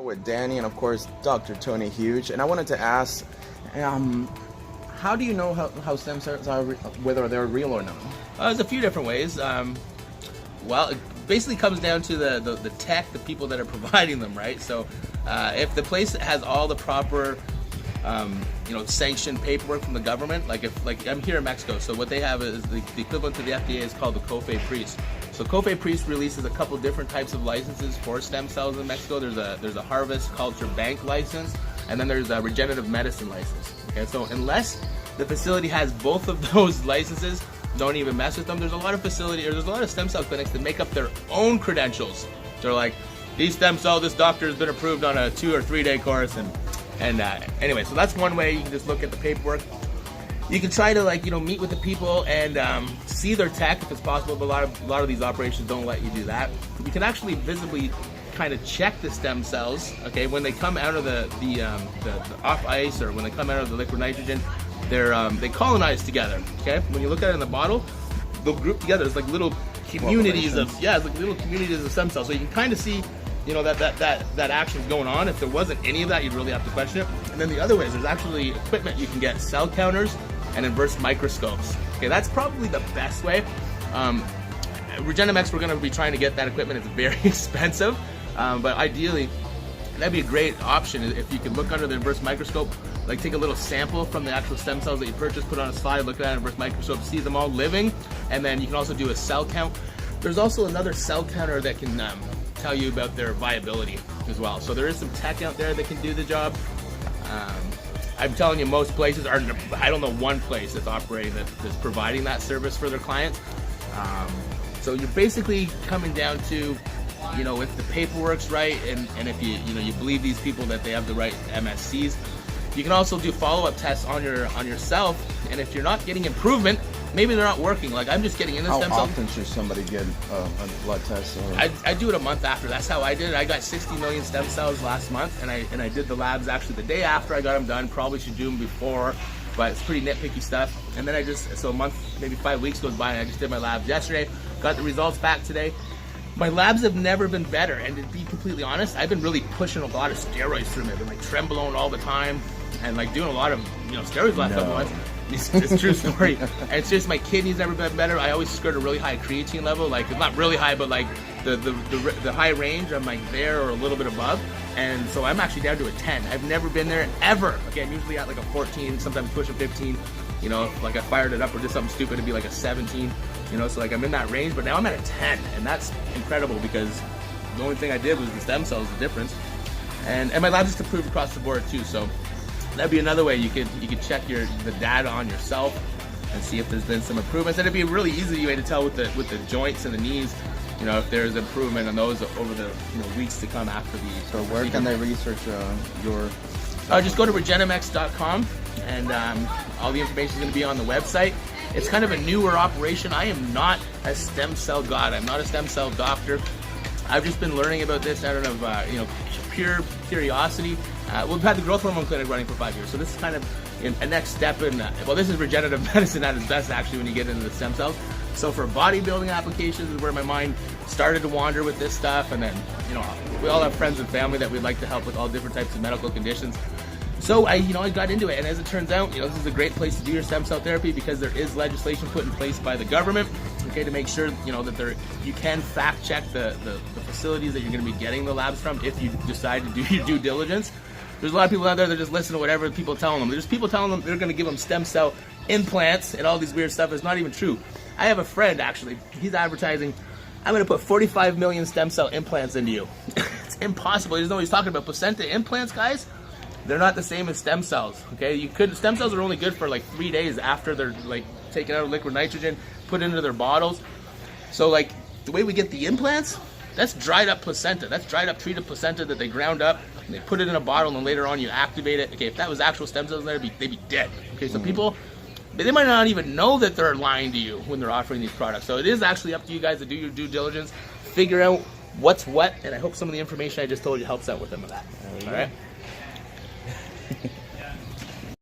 With Danny and of course Dr. Tony Huge, and I wanted to ask, how do you know how stem cells are, whether they're real or not? There's a few different ways. Well, it basically comes down to the tech, the people that are providing them, right? So if the place has all the proper sanctioned paperwork from the government, like I'm here in Mexico, so what they have is the equivalent to the FDA is called the COFEPRIS. So COFEPRIS releases a couple different types of licenses for stem cells in Mexico. There's a harvest culture bank license, and then there's a regenerative medicine license. Okay, so unless the facility has both of those licenses, don't even mess with them. There's a lot of stem cell clinics that make up their own credentials. They're like, these stem cells, this doctor has been approved on a 2 or 3 day course, and anyway, so that's one way. You can just look at the paperwork. You can try to meet with the people and see their tech if it's possible, but a lot of these operations don't let you do that. You can actually visibly kind of check the stem cells, okay, when they come out of the off ice, or when they come out of the liquid nitrogen. They colonize together, okay? When you look at it in the bottle, they'll group together. It's like little communities of stem cells. So you can kind of see that action's going on. If there wasn't any of that, you'd really have to question it. And then the other ways, there's actually equipment you can get, cell counters and inverse microscopes. Okay, that's probably the best way. RegenMX, we're going to be trying to get that equipment. It's very expensive, but ideally, that'd be a great option if you could look under the inverse microscope, like take a little sample from the actual stem cells that you purchased, put it on a slide, look at an inverse microscope, see them all living, and then you can also do a cell count. There's also another cell counter that can tell you about their viability as well. So there is some tech out there that can do the job. I'm telling you, most places are, I don't know one place that's operating that's providing that service for their clients. So you're basically coming down to, if the paperwork's right, and if you believe these people that they have the right MSCs. You can also do follow-up tests on yourself, and if you're not getting improvement, maybe they're not working. Like, I'm just getting into stem cells. How often should somebody get a blood test? I do it a month after. That's how I did it. I got 60 million stem cells last month, and I did the labs actually the day after I got them done. Probably should do them before, but it's pretty nitpicky stuff. And then so a month, maybe 5 weeks goes by, and I just did my labs yesterday. Got the results back today. My labs have never been better, and to be completely honest, I've been really pushing a lot of steroids through me. I've been like trembolone all the time, and like doing a lot of steroids last couple months. It's a true story. And it's just my kidneys never been better. I always skirt a really high creatine level, like it's not really high, but like the high range, I'm like there or a little bit above. And so I'm actually down to a 10. I've never been there ever. Okay, I'm usually at like a 14, sometimes pushing 15. Like I fired it up or did something stupid, it'd be like a 17. So like I'm in that range, but now I'm at a 10, and that's incredible because the only thing I did was the stem cells, the difference. And my lab's just approved across the board too, so that'd be another way you could check the data on yourself and see if there's been some improvements. And it'd be a really easy way to tell with the joints and the knees, if there's improvement on those over the weeks to come after the. So where can they research your? Just go to regenmx.com, and all the information is going to be on the website. It's kind of a newer operation. I am not a stem cell god. I'm not a stem cell doctor. I've just been learning about this out of pure curiosity. We've had the growth hormone clinic running for 5 years, so this is kind of a next step in. This is regenerative medicine at its best, actually, when you get into the stem cells. So for bodybuilding applications is where my mind started to wander with this stuff, and then we all have friends and family that we'd like to help with all different types of medical conditions. So I got into it, and as it turns out, this is a great place to do your stem cell therapy because there is legislation put in place by the government, okay, to make sure that you can fact check the facilities that you're going to be getting the labs from if you decide to do your due diligence. There's a lot of people out there that just listen to whatever people tell them. There's people telling them they're going to give them stem cell implants and all these weird stuff. It's not even true. I have a friend, actually, he's advertising, I'm going to put 45 million stem cell implants into you. It's impossible. He doesn't know what he's talking about. Placenta implants, guys, they're not the same as stem cells, okay? Stem cells are only good for like 3 days after they're like taken out of liquid nitrogen, put into their bottles. So like the way we get the implants, that's dried up placenta. That's dried up treated placenta that they ground up, and they put it in a bottle, and later on you activate it. Okay, if that was actual stem cells in there, they'd be dead. Okay, so people, they might not even know that they're lying to you when they're offering these products. So it is actually up to you guys to do your due diligence, figure out what's what, and I hope some of the information I just told you helps out with them with that. All right?